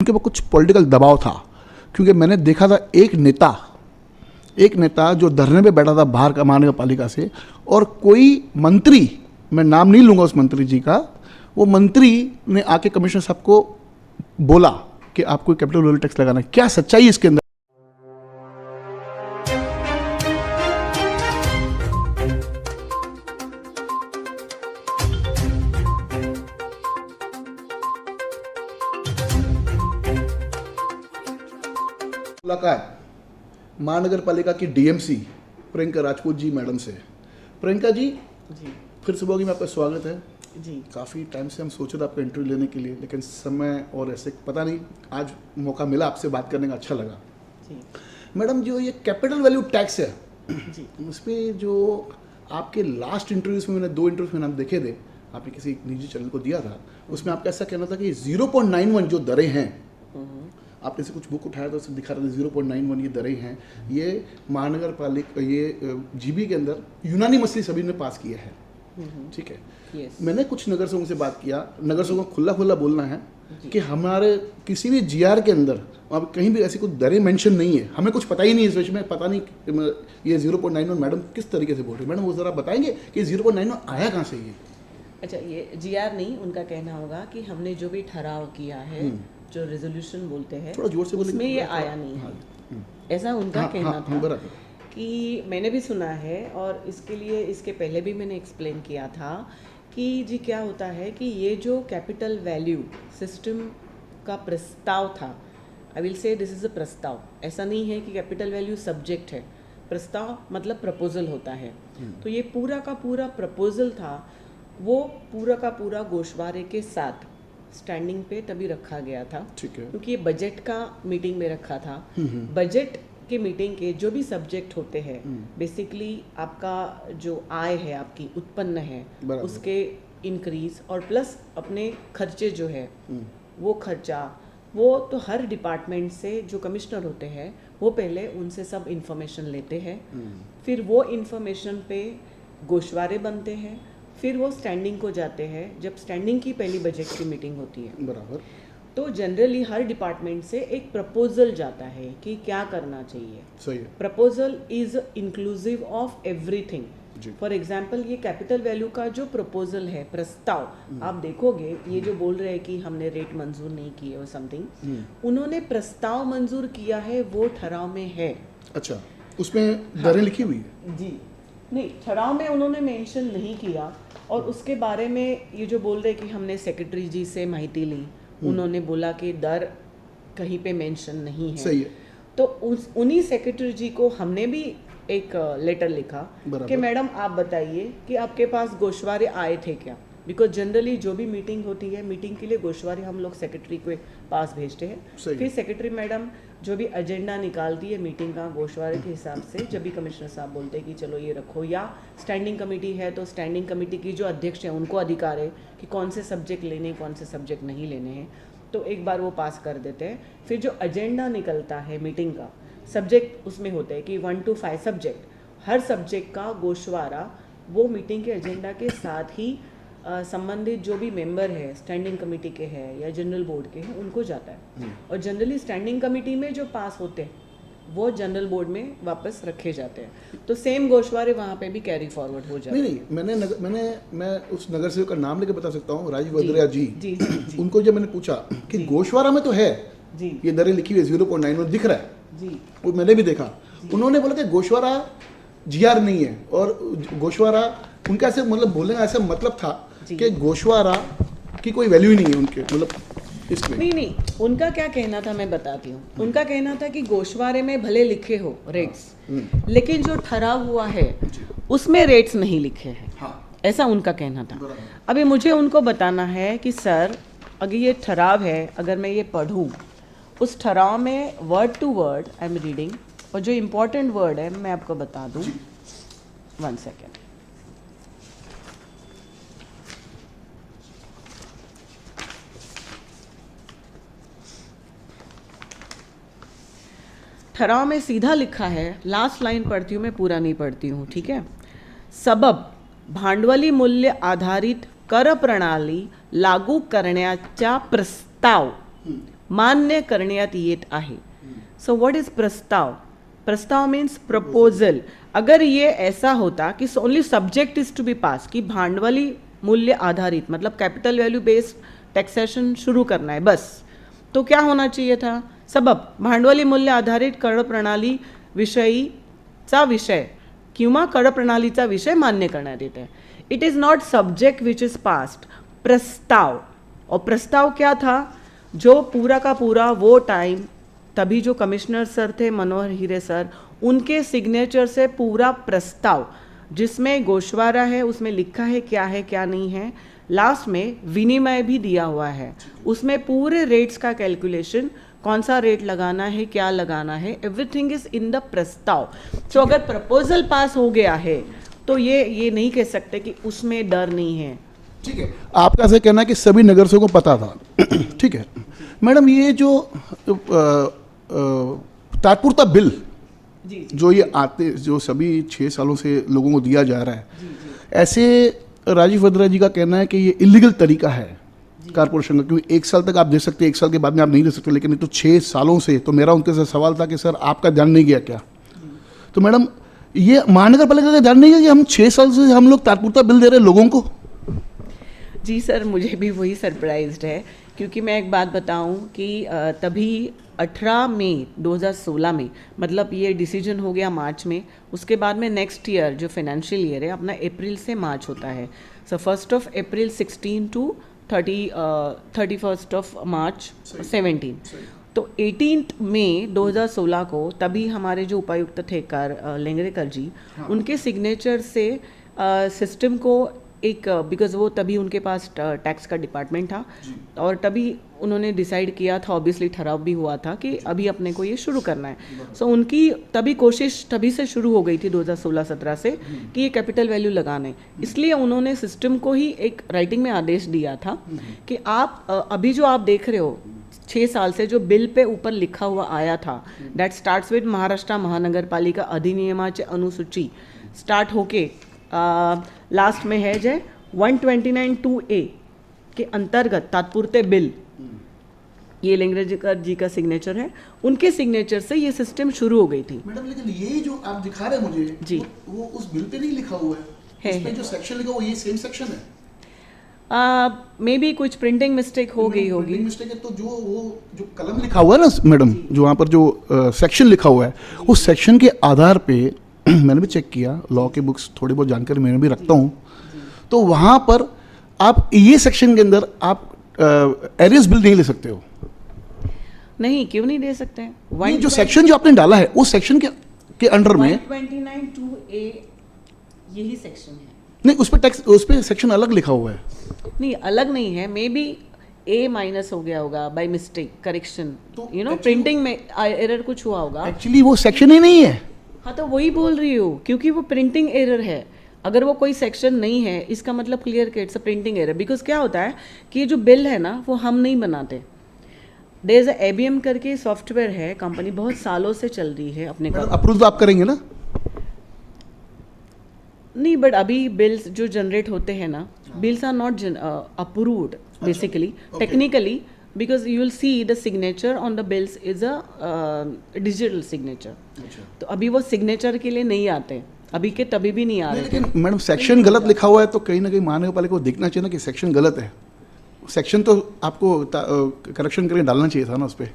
उनके ऊपर कुछ पॉलिटिकल दबाव था, क्योंकि मैंने देखा था एक नेता जो धरने पे बैठा था बाहर का महानगर पालिका से, और कोई मंत्री, मैं नाम नहीं लूँगा उस मंत्री जी का, वो मंत्री ने आके कमिश्नर साहब को बोला कि आपको कैपिटल वैल्यू टैक्स लगाना है। क्या सच्चाई है इसके अंदर? मुलाकात महानगर पालिका की डीएमसी प्रियंका राजपूत जी मैडम से। प्रियंका जी, फिर सुबह की में आपका स्वागत है जी। काफ़ी टाइम से हम सोच रहे थे आपका इंटरव्यू लेने के लिए, लेकिन समय और ऐसे पता नहीं, आज मौका मिला आपसे बात करने का, अच्छा लगा जी। मैडम, जो ये कैपिटल वैल्यू टैक्स है जी, उस पर जो आपके लास्ट इंटरव्यूज में, मैंने 2 इंटरव्यूज में नाम देखे थे, आपने किसी निजी चैनल को दिया था, उसमें आपका ऐसा कहना था कि 0.91 जो दरें हैं, आपने से कुछ बुक उठाया तो उसमें दिखा रहे थे 0.91 ये दरें हैं, ये महानगर पालिका, ये जीबी के अंदर यूनानी मसली सभी ने पास किया है, ठीक है। yes. मैंने कुछ नगर सेवकों से बात किया, नगर सेवकों को खुला बोलना है कि हमारे किसी भी जीआर के अंदर अब कहीं भी ऐसी कुछ दरें मेंशन नहीं है, हमें कुछ पता ही नहीं है इस विषय में, पता नहीं ये 0.91 मैडम किस तरीके से बोल रही है। मैडम वो ज़रा बताएंगे कि 0.91 आया कहाँ से ये? अच्छा, ये जीआर नहीं, उनका कहना होगा कि हमने जो भी ठहराव किया है, जो रेजोल्यूशन बोलते हैं, थोड़ा जोर से बोलेंगे, उसमें ये आया नहीं है, ऐसा उनका कहना था। कि मैंने भी सुना है, और इसके लिए इसके पहले भी मैंने एक्सप्लेन किया था कि जी क्या होता है कि ये जो कैपिटल वैल्यू सिस्टम का प्रस्ताव था, I will say this is a प्रस्ताव, ऐसा नहीं है कि कैपिटल वैल्यू सब्जेक्ट है, प्रस्ताव मतलब प्रपोजल होता है। तो ये पूरा का पूरा प्रपोजल था, वो पूरा का पूरा गोशवारे के साथ स्टैंडिंग पे तभी रखा गया था, ठीक है, क्योंकि ये बजट का मीटिंग में रखा था। बजट के मीटिंग के जो भी सब्जेक्ट होते हैं, बेसिकली आपका जो आय है, आपकी उत्पन्न है, उसके इंक्रीज और प्लस अपने खर्चे जो है, वो खर्चा, वो तो हर डिपार्टमेंट से जो कमिश्नर होते हैं वो पहले उनसे सब इंफॉर्मेशन लेते हैं, फिर वो इंफॉर्मेशन पे गोशवारे बनते हैं, फिर वो स्टैंडिंग को जाते हैं। जब स्टैंडिंग की पहली बजट की मीटिंग होती है, बराबर, तो जनरली हर डिपार्टमेंट से एक प्रपोजल जाता है कि क्या करना चाहिए। सही है। Proposal is inclusive of everything. For example, ये कैपिटल वैल्यू का जो प्रपोजल है, प्रस्ताव, आप देखोगे ये जो बोल रहे हैं कि हमने रेट मंजूर नहीं किए और समथिंग, उन्होंने प्रस्ताव मंजूर किया है, वो ठहराव में है। अच्छा, उसमें दरें लिखी हुई है? जी नहीं, ठहराव में उन्होंने मेंशन नहीं किया, और उसके बारे में ये जो बोल रहे कि हमने सेक्रेटरी जी से माहिती ली, उन्होंने बोला कि दर कहीं पे मेंशन नहीं है। सही है। तो उन्हीं सेक्रेटरी जी को हमने भी एक लेटर लिखा कि मैडम आप बताइए कि आपके पास गोशवारे आए थे क्या, बिकॉज जनरली जो भी मीटिंग होती है, मीटिंग के लिए गोशवारे हम लोग सेक्रेटरी के पास भेजते हैं, फिर सेक्रेटरी मैडम जो भी एजेंडा निकालती है मीटिंग का गोशवारे के हिसाब से, जब भी कमिश्नर साहब बोलते हैं कि चलो ये रखो, या स्टैंडिंग कमेटी है तो स्टैंडिंग कमेटी की जो अध्यक्ष है उनको अधिकार है कि कौन से सब्जेक्ट लेने हैं, कौन से सब्जेक्ट नहीं लेने हैं, तो एक बार वो पास कर देते हैं। फिर जो एजेंडा निकलता है मीटिंग का, सब्जेक्ट उसमें होते हैं कि 1 to 5 सब्जेक्ट, हर सब्जेक्ट का गोशवारा वो मीटिंग के एजेंडा के साथ ही संबंधित जो भी मेंबर है, स्टैंडिंग कमेटी के हैं या जनरल बोर्ड के हैं, उनको जाता है, और जनरली स्टैंडिंग कमेटी में जो पास होते हैं वो जनरल बोर्ड में वापस रखे जाते हैं, तो सेम गोशवारे वहाँ पे भी कैरी फॉरवर्ड हो जाते हैं। नहीं, मैं उस नगर सेवक का नाम लेके बता सकता हूँ, राजीव वद्रिया जी। उनको जब मैंने पूछा कि गोशवारा में तो है जी, ये दरें लिखी हुई 0.91 दिख रहा है जी, वो मैंने भी देखा, उन्होंने बोला कि गोशवारा जीआर नहीं है, और गोशवारा उनका ऐसे मतलब बोलने का ऐसा मतलब था कि गोशवारा की कोई वैल्यू ही नहीं है उनके, मतलब इसमें नहीं, उनका क्या कहना था मैं बताती हूँ। उनका कहना था कि गोशवारे में भले लिखे हो रेट्स, लेकिन जो ठहराव हुआ है उसमें रेट्स नहीं लिखे हैं, ऐसा उनका कहना था। अभी मुझे उनको बताना है कि सर, अगर ये ठहराव है, अगर मैं ये पढ़ूँ, उस ठहराव में word to word I am reading, और जो इम्पोर्टेंट वर्ड है मैं आपको बता दूँ, 1 सेकेंड। ठहराव में सीधा लिखा है, लास्ट लाइन पढ़ती हूँ मैं, पूरा नहीं पढ़ती हूँ, ठीक है। सबब भांडवली मूल्य आधारित कर प्रणाली लागू करण्याचा प्रस्ताव मान्य करण्यात येत आहे. सो व्हाट इज प्रस्ताव? प्रस्ताव मीन्स प्रपोजल. अगर ये ऐसा होता कि only subject is to be pass, कि भांडवली मूल्य आधारित मतलब कैपिटल वैल्यू बेस्ड टैक्सेशन शुरू करना है बस, तो क्या होना चाहिए था? सबब भांडवली मूल्य आधारित कर प्रणाली विषयीचा विषय किंवा कर प्रणालीचा विषय मान्य करण्यात येत आहे. It is not subject which is past, प्रस्ताव. और प्रस्ताव क्या था? जो पूरा का पूरा वो टाइम तभी जो कमिश्नर सर थे मनोहर हीरे सर, उनके सिग्नेचर से पूरा प्रस्ताव जिसमें गोशवारा है, उसमें लिखा है क्या नहीं है, लास्ट में विनिमय भी दिया हुआ है, उसमें पूरे रेट्स का कैलकुलेशन, कौन सा रेट लगाना है, क्या लगाना है, एवरीथिंग इज इन द प्रस्ताव. तो अगर प्रपोजल पास हो गया है तो ये नहीं कह सकते कि उसमें डर नहीं है. ठीक है, आपका ऐसा कहना है कि सभी नगरसेवकों को पता था. ठीक है मैडम, ये जो तात्पुरता बिल जो ये आते, जो सभी 6 सालों से लोगों को दिया जा रहा है, ऐसे राजीव वद्रा जी का कहना है कि ये इलीगल तरीका है कारपोरेशन का, क्योंकि 1 साल तक आप दे सकते हैं, 1 साल के बाद में आप नहीं दे सकते, लेकिन ये तो 6 सालों से. तो मेरा उनके साथ सवाल था कि सर आपका ध्यान नहीं गया क्या? तो मैडम ये महानगर पालिका का ध्यान नहीं गया कि हम 6 साल से हम लोग तात्पुरता बिल दे रहे हैं लोगों को? जी सर, मुझे भी वही सरप्राइज्ड है, क्योंकि मैं एक बात बताऊं कि तभी 18 मई 2016 में, मतलब ये डिसीजन हो गया मार्च में, उसके बाद में नेक्स्ट ईयर जो फाइनेंशियल ईयर है अपना अप्रैल से मार्च होता है. सो 1 अप्रैल 16 टू 31 मार्च 17. तो 18 मई 2016 को तभी हमारे जो उपायुक्त थे लेंगरेकर जी, उनके सिग्नेचर से सिस्टम को एक, बिकॉज वो तभी उनके पास टैक्स का डिपार्टमेंट था, और तभी उन्होंने डिसाइड किया था, ऑब्वियसली ठहराव भी हुआ था कि अभी अपने को ये शुरू करना है. सो उनकी तभी कोशिश तभी से शुरू हो गई थी 2016-17 से कि ये कैपिटल वैल्यू लगाना है. इसलिए उन्होंने सिस्टम को ही एक राइटिंग में आदेश दिया था कि आप अभी जो आप देख रहे हो 6 साल से जो बिल पे ऊपर लिखा हुआ आया था, दैट स्टार्ट्स विद महाराष्ट्र महानगर पालिका अधिनियमाचे अनुसूची स्टार्ट होके लास्ट में है जय 129(2)(a) के अंतर्गत तात्पुरते बिल, ये लेंगरेकर जी का सिग्नेचर है, उनके सिग्नेचर से ये सिस्टम शुरू हो गई थी. मैडम लेकिन ये जो आप दिखा रहे हैं मुझे जी, वो उस बिल पे नहीं लिखा हुआ है. इसमें जो सेक्शन लिखा हुआ है ये सेम सेक्शन है. मे बी कुछ प्रिंटिंग मिस्टेक हो गई होगी. प्रिंटिंग मिस्टेक है तो जो कलम लिखा हुआ है ना मैडम, जो वहाँ पर जो सेक्शन लिखा हुआ है, उस सेक्शन के आधार पे मैंने भी चेक किया, लॉ के बुक्स थोड़ी बहुत जानकारी मैंने भी रखता हूँ, तो वहाँ पर आप ये सेक्शन के अंदर आप एरियस बिल नहीं ले सकते हो. नहीं, क्यों नहीं दे सकते हैं? ये जो सेक्शन जो आपने डाला है उस सेक्शन के अंडर में 129(2)(a) यही सेक्शन है. नहीं, उस पे सेक्शन अलग लिखा हुआ है. नहीं, अलग नहीं है, मे बी A माइनस हो गया होगा by mistake, correction, you know printing में एरर कुछ हुआ होगा. एक्चुअली वो सेक्शन ही नहीं है. हाँ, तो वही बोल रही हूँ, क्योंकि वो प्रिंटिंग एरर है. अगर वो कोई सेक्शन नहीं है, इसका मतलब क्लियर कि it's a printing error. Because क्या होता है कि ये जो बिल है ना, वो हम नहीं बनाते. देयर इज ABM करके सॉफ्टवेयर है, कंपनी बहुत सालों से चल रही है अपने को. अप्रूव आप करेंगे ना? नहीं, बट अभी बिल्स जो जनरेट होते हैं ना, bills are not approved basically, technically, because you will see the signature on the bills is a digital signature. तो अभी वो सिग्नेचर के लिए नहीं आते, अभी के तभी भी नहीं आ रहे. लेकिन मैडम सेक्शन गलत लिखा हुआ है तो कहीं ना कहीं महानगर पालिका को देखना चाहिए ना कि सेक्शन गलत है. सेक्शन तो आपको करेक्शन करके डालना चाहिए था ना उस पर.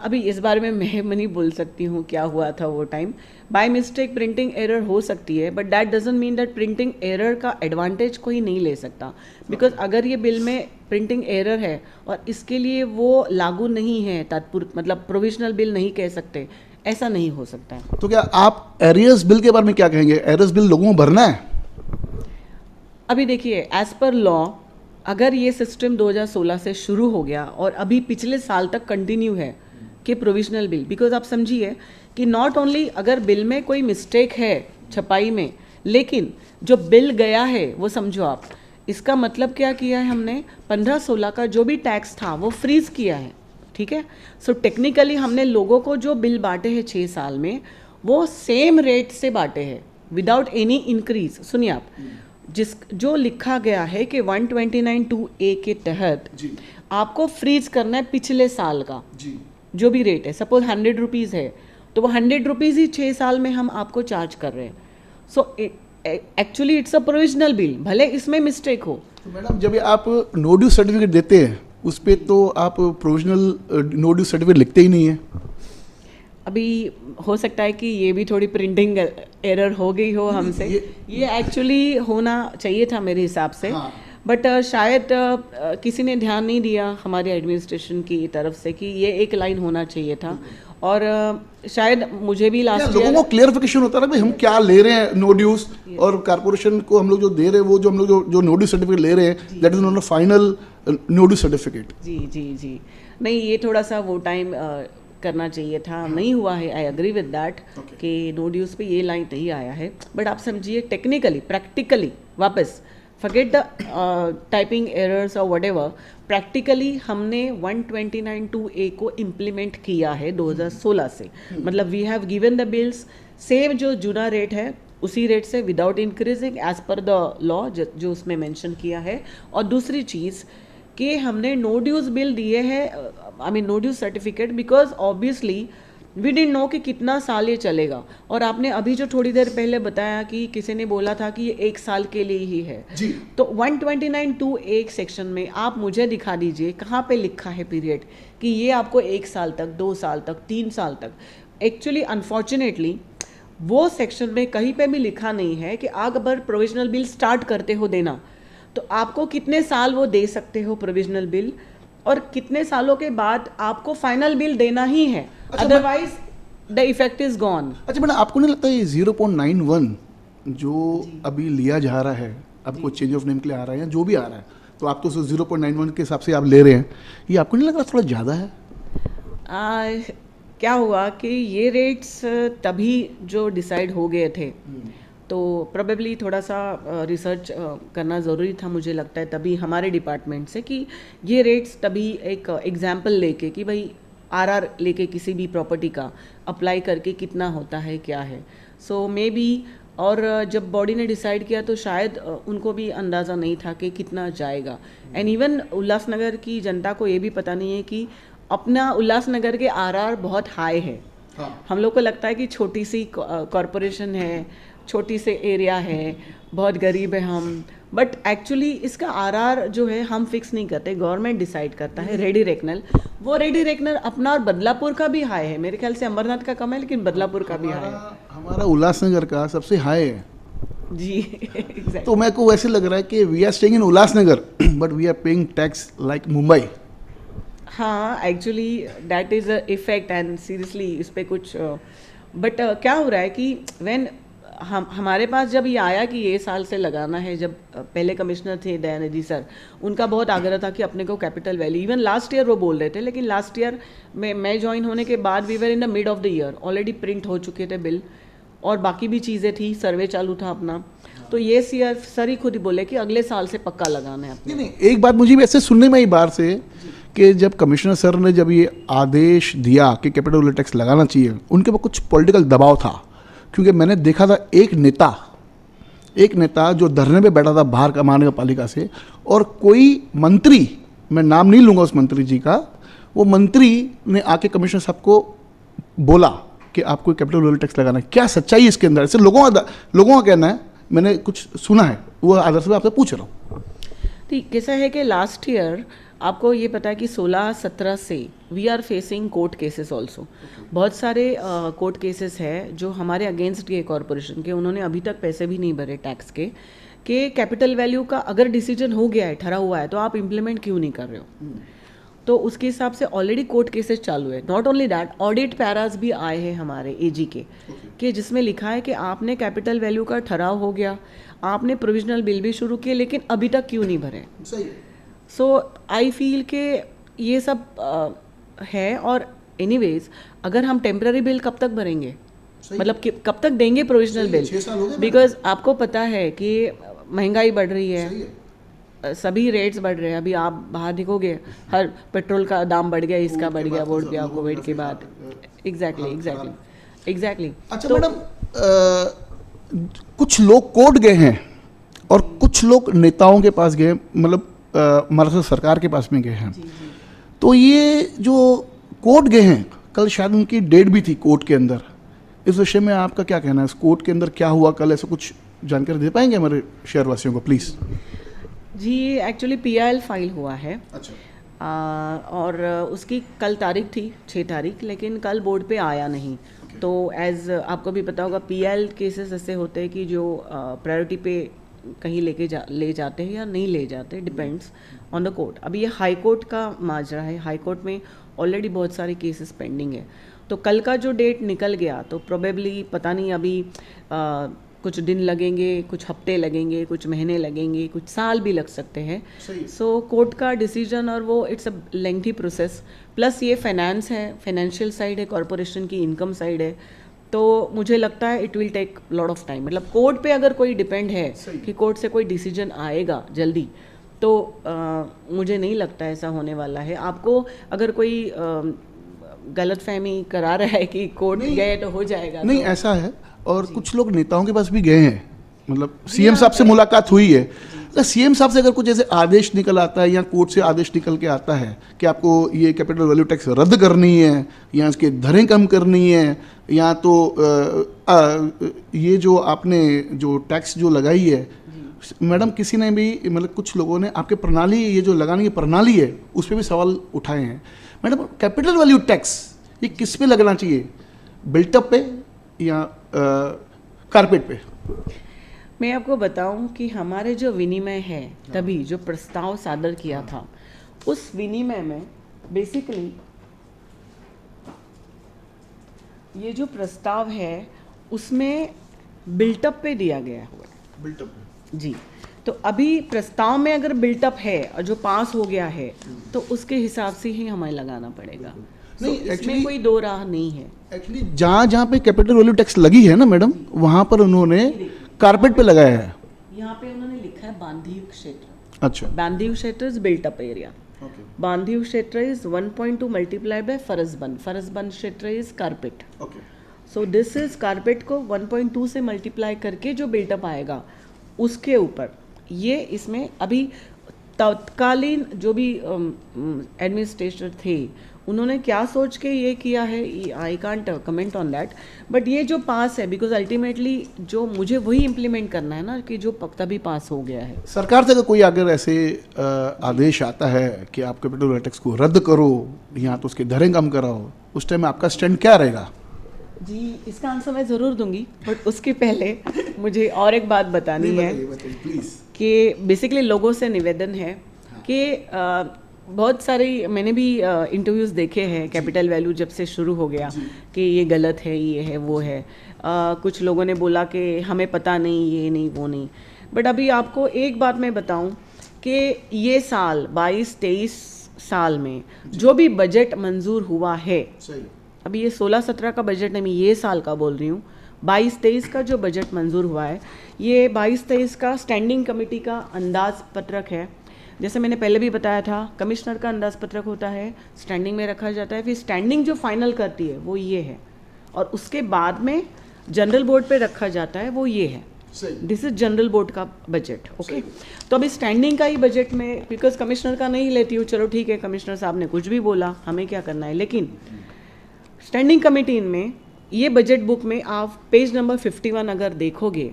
अभी इस बारे में मैं नहीं बोल सकती हूँ क्या हुआ था वो time. By mistake printing error हो सकती है, but that doesn't mean that printing error का एडवांटेज कोई नहीं ले सकता. बिकॉज अगर ये बिल में प्रिंटिंग एरर है और इसके लिए वो लागू नहीं है, मतलब प्रोविजनल बिल नहीं कह सकते, ऐसा नहीं हो सकता है. तो क्या आप एरियस बिल के बारे में क्या कहेंगे? एरियस बिल लोगों को भरना है? अभी देखिए, एज पर लॉ अगर ये सिस्टम 2016 से शुरू हो गया और अभी पिछले साल तक कंटिन्यू है कि प्रोविजनल बिल, बिकॉज आप समझिए कि नॉट ओनली अगर बिल में कोई मिस्टेक है छपाई में, लेकिन जो बिल गया है वो समझो आप, इसका मतलब क्या किया है हमने, 15-16 का जो भी टैक्स था वो फ्रीज किया है. ठीक है. सो टेक्निकली हमने लोगों को जो बिल बांटे हैं 6 साल में, वो सेम रेट से बांटे हैं विदाउट एनी इंक्रीज. सुनिए आप, जो लिखा गया है कि 129(2)(a) के तहत आपको फ्रीज करना है पिछले साल का जी, जो भी रेट है। सपोज 100 रुपीज़ है तो वो 100 रुपीज़ ही 6 साल में हम आपको चार्ज कर रहे हैं। So actually it's a provisional bill, भले इसमें मिस्टेक हो। तो मैडम जब आप नो ड्यू सर्टिफिकेट देते हैं उस पर तो आप प्रोविजनल नो ड्यू सर्टिफिकेट लिखते ही नहीं है। अभी हो सकता है कि ये भी थोड़ी प्रिंटिंग एरर हो गई हो हमसे, ये एक्चुअली होना चाहिए था मेरे हिसाब से। हाँ। बट शायद किसी ने ध्यान नहीं दिया हमारे एडमिनिस्ट्रेशन की तरफ से कि ये एक लाइन होना चाहिए था। और शायद मुझे भी लास्ट लोगों को क्लियरिफिकेशन होता है ना भाई हम क्या ले रहे हैं नो ड्यूज, और कारपोरेशन को हम लोग जो दे रहे हैं वो जो हम लोग जो नो ड्यू सर्टिफिकेट ले रहे हैं that is not a final no due certificate. जी जी जी, नहीं ये थोड़ा सा वो टाइम करना चाहिए था, नहीं हुआ है। आई एग्री विद दैट कि नो ड्यूज पे ये लाइन नहीं आया है। बट आप समझिए टेक्निकली प्रैक्टिकली वापस फॉरगेट द टाइपिंग एरर्स और व्हाटएवर, प्रैक्टिकली हमने 129(2)A को इम्प्लीमेंट किया है 2016 से। मतलब we have given the bills same जो जूना रेट है उसी रेट से without increasing as per the law जो उसमें मेंशन किया है। और दूसरी चीज़ कि हमने नो ड्यूज बिल दिए हैं, I mean no dues certificate, because obviously we didn't know कि कितना साल ये चलेगा। और आपने अभी जो थोड़ी देर पहले बताया कि किसी ने बोला था कि ये 1 साल के लिए ही है जी। तो 129(2)A सेक्शन में आप मुझे दिखा दीजिए कहाँ पे लिखा है पीरियड कि ये आपको 1 साल तक, 2 साल तक, 3 साल तक। एक्चुअली अनफॉर्चुनेटली वो सेक्शन में कहीं पे भी लिखा नहीं है कि आप अगर प्रोविजनल बिल स्टार्ट करते हो देना तो आपको कितने साल वो दे सकते हो प्रोविजनल बिल, और कितने सालों के बाद आपको फाइनल बिल देना ही है, otherwise the effect is gone. अच्छा मैडम आपको नहीं लगता ये 0.91 जो अभी लिया जा रहा है, आपको चेंज ऑफ नेम के लिए आ रहा है या जो भी आ रहा है, तो आप तो 0.91 के हिसाब से आप ले रहे हैं, ये आपको नहीं लग रहा थोड़ा ज़्यादा है? क्या हुआ कि ये रेट्स तभी जो डिसाइड हो गए थे तो प्रोबेबली थोड़ा सा रिसर्च करना ज़रूरी था मुझे लगता है तभी हमारे डिपार्टमेंट से कि ये रेट्स तभी एक एग्जाम्पल लेके कि भाई आरआर लेके किसी भी प्रॉपर्टी का अप्लाई करके कितना होता है क्या है। सो मे बी, और जब बॉडी ने डिसाइड किया तो शायद उनको भी अंदाज़ा नहीं था कि कितना जाएगा। एंड इवन उल्लासनगर की जनता को ये भी पता नहीं है कि अपना उल्लासनगर के आरआर बहुत हाई है। हाँ। हम लोग को लगता है कि छोटी सी कॉरपोरेशन है, छोटी से एरिया है, बहुत गरीब है हम, बट एक्चुअली इसका आरआर जो है हम फिक्स नहीं करते, गवर्नमेंट डिसाइड करता है। रेडी रेकनल, वो रेडी रेकनल अपना और बदलापुर का भी हाई है, मेरे ख्याल से अंबरनाथ का कम है लेकिन बदलापुर का भी हाई है। हमारा उल्लासनगर का सबसे हाई है जी exactly. तो मेरे को वैसे लग रहा है कि we are staying in Ulhasnagar but we are paying tax like Mumbai. हाँ actually that is a effect and seriously इस पर कुछ बट क्या हो रहा है कि व्हेन हमारे पास जब ये आया कि ये साल से लगाना है, जब पहले कमिश्नर थे दयानिधि सर, उनका बहुत आग्रह था कि अपने को capital value, even last year वो बोल रहे थे, लेकिन लास्ट ईयर में मैं ज्वाइन होने के बाद we were in the mid of the year, already print हो चुके थे बिल और बाकी भी चीज़ें थी, सर्वे चालू था अपना, तो ये सर ही खुद ही बोले कि अगले साल से पक्का लगाना है अपने। नहीं, एक बात मुझे भी ऐसे सुनने में आई बाहर से कि जब कमिश्नर सर ने जब ये आदेश दिया कि कैपिटल टैक्स लगाना चाहिए, उनके ऊपर कुछ पॉलिटिकल दबाव था, क्योंकि मैंने देखा था एक नेता जो धरने पे बैठा था बाहर का महानगर पालिका से, और कोई मंत्री, मैं नाम नहीं लूँगा उस मंत्री जी का, वो मंत्री ने आके कमिश्नर साहब को बोला कि आपको कैपिटल टैक्स लगाना है। क्या सच्चाई इसके अंदर? ऐसे लोगों का कहना है, मैंने कुछ सुना है, वो आदर्श में आपसे पूछ रहा हूँ। ठीक, कैसा है कि लास्ट ईयर आपको ये पता है कि 16-17 से we are facing court cases also. बहुत सारे कोर्ट केसेस है जो हमारे अगेंस्ट के कॉरपोरेशन के, उन्होंने अभी तक पैसे भी नहीं भरे टैक्स के, कि कैपिटल वैल्यू का अगर डिसीजन हो गया है, ठहरा हुआ है, तो आप इम्प्लीमेंट क्यों नहीं कर रहे हो। तो उसके हिसाब से ऑलरेडी कोर्ट केसेस चालू है। Not only that, audit paras भी आए हैं हमारे एजी के, कि जिसमें लिखा है कि आपने कैपिटल वैल्यू का ठहराव हो गया, आपने प्रोविजनल बिल भी शुरू किए, लेकिन अभी तक क्यों नहीं भरे। सो आई फील कि ये सब है। और एनीवेज अगर हम टेम्पररी बिल कब तक भरेंगे, मतलब कब तक देंगे प्रोविजनल बिल, बिकॉज आपको पता है कि महंगाई बढ़ रही है, सभी रेट्स बढ़ रहे हैं। अभी आप बाहर दिखोगे, हर पेट्रोल का दाम बढ़ गया, इसका बढ़ गया, वोट गया कोविड के बाद। एग्जैक्टली। अच्छा मैडम, कुछ लोग कोर्ट गए हैं और कुछ लोग नेताओं के पास गए, मतलब महाराष्ट्र सरकार के पास में गए हैं, तो ये जो कोर्ट गए हैं, कल शायद उनकी डेट भी थी कोर्ट के अंदर, इस विषय में आपका क्या कहना है? इस कोर्ट के अंदर क्या हुआ कल, ऐसा कुछ जानकारी दे पाएंगे हमारे शहरवासियों को प्लीज़? जी, एक्चुअली PIL फाइल हुआ है। अच्छा। और उसकी कल तारीख थी 6 तारीख, लेकिन कल बोर्ड पे आया नहीं। तो एज आपको भी पता होगा, PIL केसेस ऐसे होते हैं कि जो प्रायोरिटी पे कहीं ले जाते हैं या नहीं ले जाते, डिपेंड्स ऑन द कोर्ट। अभी ये हाई कोर्ट का माजरा है, हाई कोर्ट में ऑलरेडी बहुत सारे केसेस पेंडिंग है। तो कल का जो डेट निकल गया तो प्रोबेबली पता नहीं, अभी कुछ दिन लगेंगे, कुछ हफ्ते लगेंगे, कुछ महीने लगेंगे, कुछ साल भी लग सकते हैं। सो कोर्ट का डिसीजन, और वो it's a lengthy process, plus ये फाइनेंस है, फाइनेंशियल साइड है, कॉरपोरेशन की इनकम साइड है, तो मुझे लगता है it will take lot of time. मतलब कोर्ट पे अगर कोई डिपेंड है कि कोर्ट से कोई डिसीजन आएगा जल्दी, तो मुझे नहीं लगता ऐसा होने वाला है। आपको अगर कोई गलतफहमी करा रहा है कि कोर्ट गए तो हो जाएगा, नहीं तो ऐसा है। और कुछ लोग नेताओं के पास भी गए हैं, मतलब CM साहब से मुलाकात हुई है। अगर CM साहब से अगर कुछ ऐसे आदेश निकल आता है या कोर्ट से आदेश निकल के आता है कि आपको ये कैपिटल वैल्यू टैक्स रद्द करनी है या इसके दरें कम करनी है, या तो ये जो आपने जो टैक्स जो लगाई है मैडम, किसी ने भी, मतलब कुछ लोगों ने आपके प्रणाली, ये जो लगाने की प्रणाली है उस पर भी सवाल उठाए हैं। मैडम, कैपिटल वैल्यू टैक्स ये किस पे लगना चाहिए, बिल्टअप पे या कारपेट पे? मैं आपको बताऊं कि हमारे जो विनिमय है, तभी जो प्रस्ताव सादर किया था, उस विनिमय में बेसिकली ये जो प्रस्ताव है उसमें बिल्टअप पे दिया गया हुआ है। बिल्टअप जी, तो अभी प्रस्ताव में अगर बिल्टअप है और जो पास हो गया है तो उसके हिसाब से ही हमें लगाना पड़ेगा। नहीं, इसमें कोई दो राह नहीं है। एक्चुअली जहाँ पे कैपिटल वैल्यू टैक्स लगी है ना मैडम, वहाँ पर उन्होंने कारपेट पे लगाया है। यहाँ पे उन्होंने लिखा है बांधीव क्षेत्र। अच्छा। बांधीव क्षेत्र इज बिल्टअप एरिया। बांधीव क्षेत्र इज 1.2 मल्टीप्लाइड बाय फरसबंद। फरसबंद क्षेत्र is carpet. So this is carpet को 1.2 से मल्टीप्लाई करके जो बिल्टअप आएगा उसके ऊपर ये इसमें अभी तत्कालीन जो भी एडमिनिस्ट्रेटर थे उन्होंने क्या सोच के ये किया है, I can't comment on that, but ये जो पास है, बिकॉज अल्टीमेटली जो मुझे वही इम्प्लीमेंट करना है ना, कि जो तभी पास हो गया है। सरकार से अगर कोई अगर ऐसे आदेश आता है कि आप कैपिटल टैक्स को रद्द करो या तो उसके दरें कम कराओ, उस टाइम आपका स्टैंड क्या रहेगा? जी, इसका आंसर मैं ज़रूर दूंगी, बट उसके पहले मुझे और एक बात बतानी है कि बेसिकली लोगों से निवेदन है कि बहुत सारे मैंने भी इंटरव्यूज़ देखे हैं कैपिटल वैल्यू जब से शुरू हो गया कि ये गलत है, ये है, वो है। कुछ लोगों ने बोला कि हमें पता नहीं, ये नहीं, वो नहीं। बट अभी आपको एक बात मैं बताऊं कि ये साल 22-23 साल में जो भी बजट मंजूर हुआ है, अभी ये 16-17 का बजट नहीं, ये साल का बोल रही हूँ, 22-23 का जो बजट मंजूर हुआ है, ये 22-23 का स्टैंडिंग कमेटी का अंदाज पत्रक है। जैसे मैंने पहले भी बताया था, कमिश्नर का अंदाज पत्रक होता है, स्टैंडिंग में रखा जाता है, फिर स्टैंडिंग जो फाइनल करती है वो ये है, और उसके बाद में जनरल बोर्ड पे रखा जाता है, वो ये है। दिस इज जनरल बोर्ड का बजट। ओके, तो अभी स्टैंडिंग का ही बजट में, बिकॉज कमिश्नर का नहीं लेती हूँ, चलो ठीक है, कमिश्नर साहब ने कुछ भी बोला, हमें क्या करना है, लेकिन स्टैंडिंग कमेटी में ये बजट बुक में आप पेज नंबर 51 अगर देखोगे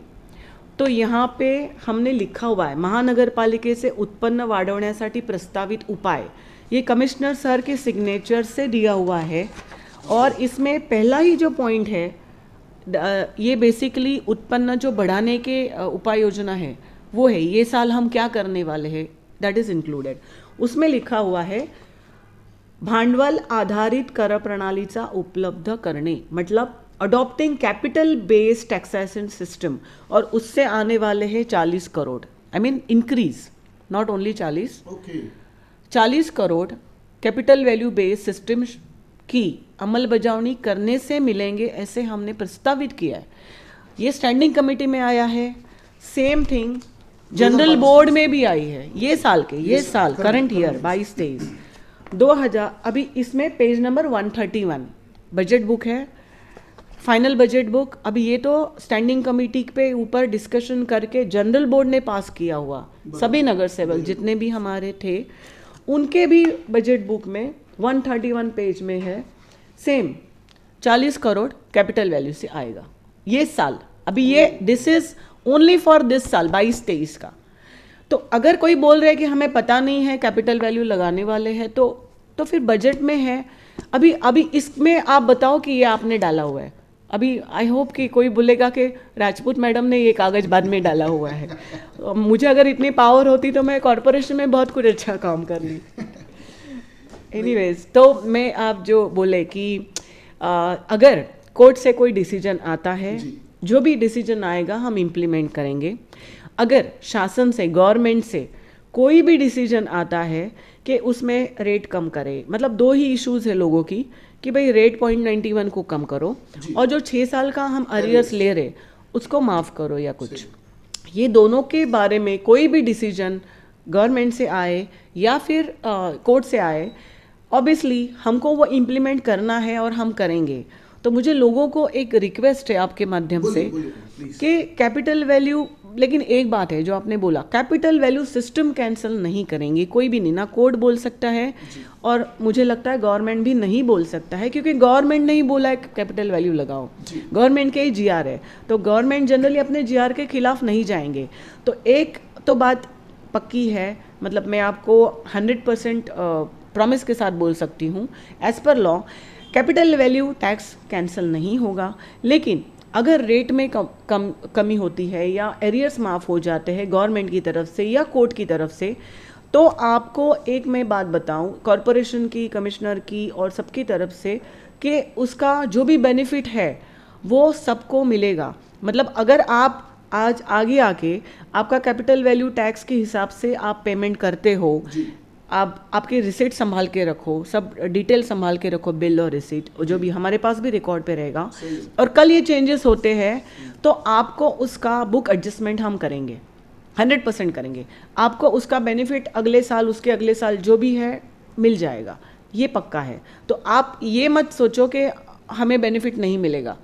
तो यहाँ पे हमने लिखा हुआ है, महानगरपालिके से उत्पन्न वाढवण्यासाठी प्रस्तावित उपाय। ये कमिश्नर सर के सिग्नेचर से दिया हुआ है, और इसमें पहला ही जो पॉइंट है, ये बेसिकली उत्पन्न जो बढ़ाने के उपाय योजना है वो है, ये साल हम क्या करने वाले हैं, दैट इज इंक्लूडेड। उसमें लिखा हुआ है भांडवल आधारित कर प्रणालीचा उपलब्ध करणे, मतलब adopting capital based taxation system, और उससे आने वाले हैं 40 crore, I mean increase, not only 40 crore capital value based system की अमलबजावनी करने से मिलेंगे, ऐसे हमने प्रस्तावित किया है। ये स्टैंडिंग कमेटी में आया है, सेम थिंग जनरल बोर्ड में भी आई है, ये साल करंट ईयर 22-23 2000। अभी इसमें पेज नंबर 131 बजट बुक है, फाइनल बजट बुक अभी ये तो स्टैंडिंग कमेटी पे ऊपर डिस्कशन करके जनरल बोर्ड ने पास किया हुआ, सभी नगर सेवक जितने भी हमारे थे उनके भी बजट बुक में 131 पेज में है सेम 40 करोड़ कैपिटल वैल्यू से आएगा ये साल। अभी ये this is only for this साल 22-23 का। तो अगर कोई बोल रहे हैं कि हमें पता नहीं है कैपिटल वैल्यू लगाने वाले हैं तो फिर बजट में है। अभी इसमें आप बताओ कि ये आपने डाला हुआ है। अभी आई होप कि कोई बोलेगा कि राजपूत मैडम ने ये कागज़ बाद में डाला हुआ है। मुझे अगर इतनी पावर होती तो मैं कॉरपोरेशन में बहुत कुछ अच्छा काम कर ली। एनीवेज, तो मैं आप जो बोले कि अगर कोर्ट से कोई डिसीजन आता है, जो भी डिसीजन आएगा हम इम्प्लीमेंट करेंगे। अगर शासन से, गवर्नमेंट से कोई भी डिसीजन आता है कि उसमें रेट कम करे, मतलब दो ही इश्यूज है लोगों की कि भाई रेट 0.91 को कम करो और जो 6 साल का हम अरियर्स ले रहे उसको माफ़ करो या कुछ, ये दोनों के बारे में कोई भी डिसीजन गवर्नमेंट से आए या फिर कोर्ट से आए, ऑब्वियसली हमको वो इम्प्लीमेंट करना है और हम करेंगे। तो मुझे लोगों को एक रिक्वेस्ट है आपके माध्यम से कि कैपिटल वैल्यू, लेकिन एक बात है जो आपने बोला, कैपिटल वैल्यू सिस्टम कैंसिल नहीं करेंगे, कोई भी नहीं, ना कोर्ट बोल सकता है और मुझे लगता है गवर्नमेंट भी नहीं बोल सकता है, क्योंकि गवर्नमेंट ने ही बोला है कैपिटल वैल्यू लगाओ, गवर्नमेंट के ही जीआर है, तो गवर्नमेंट जनरली अपने जीआर के खिलाफ नहीं जाएंगे। तो एक तो बात पक्की है, मतलब मैं आपको 100% प्रॉमिस के साथ बोल सकती हूँ, as per law capital value tax cancel नहीं होगा। लेकिन अगर रेट में कमी होती है या एरियर्स माफ़ हो जाते हैं गवर्नमेंट की तरफ से या कोर्ट की तरफ से, तो आपको एक मैं बात बताऊं कॉरपोरेशन की, कमिश्नर की और सबकी तरफ से कि उसका जो भी बेनिफिट है वो सबको मिलेगा। मतलब अगर आप आज आगे आके आपका कैपिटल वैल्यू टैक्स के हिसाब से आप पेमेंट करते हो, आप आपके रिसीट संभाल के रखो, सब डिटेल संभाल के रखो, बिल और रिसीट, जो भी हमारे पास भी रिकॉर्ड पे रहेगा, और कल ये चेंजेस होते हैं तो आपको उसका बुक एडजस्टमेंट हम करेंगे, 100% करेंगे। आपको उसका बेनिफिट अगले साल, उसके अगले साल जो भी है मिल जाएगा, ये पक्का है। तो आप ये मत सोचो कि हमें बेनिफिट नहीं मिलेगा,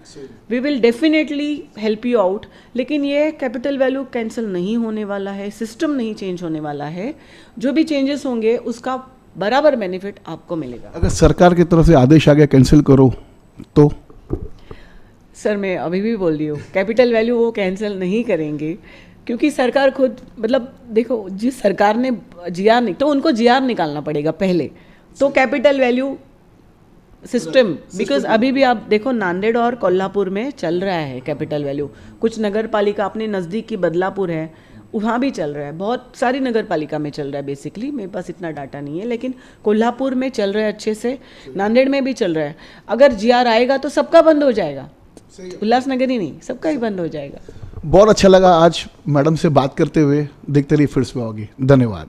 we will definitely help you out. लेकिन ये कैपिटल वैल्यू कैंसिल नहीं होने वाला है, सिस्टम नहीं चेंज होने वाला है, जो भी चेंजेस होंगे उसका बराबर बेनिफिट आपको मिलेगा। अगर सरकार की तरफ से आदेश आ गया कैंसिल करो तो? सर मैं अभी भी बोल रही हूँ, कैपिटल वैल्यू वो कैंसिल नहीं करेंगे, क्योंकि सरकार खुद, मतलब देखो जिस सरकार ने जीआर नहीं, तो उनको जीआर निकालना पड़ेगा पहले, तो कैपिटल वैल्यू सिस्टम, बिकॉज अभी भी आप देखो नांदेड़ और कोल्हापुर में चल रहा है कैपिटल वैल्यू, कुछ नगर पालिका अपने नज़दीक की बदलापुर है वहाँ भी चल रहा है, बहुत सारी नगर पालिका में चल रहा है। बेसिकली मेरे पास इतना डाटा नहीं है, लेकिन कोल्हापुर में चल रहा है अच्छे से, नांदेड़ में भी चल रहा है। अगर जीआर आएगा तो सबका बंद हो जाएगा, उल्लासनगर ही नहीं, सबका ही बंद हो जाएगा। बहुत अच्छा लगा आज मैडम से बात करते हुए, देखते रहिए फिर से आओगी। धन्यवाद।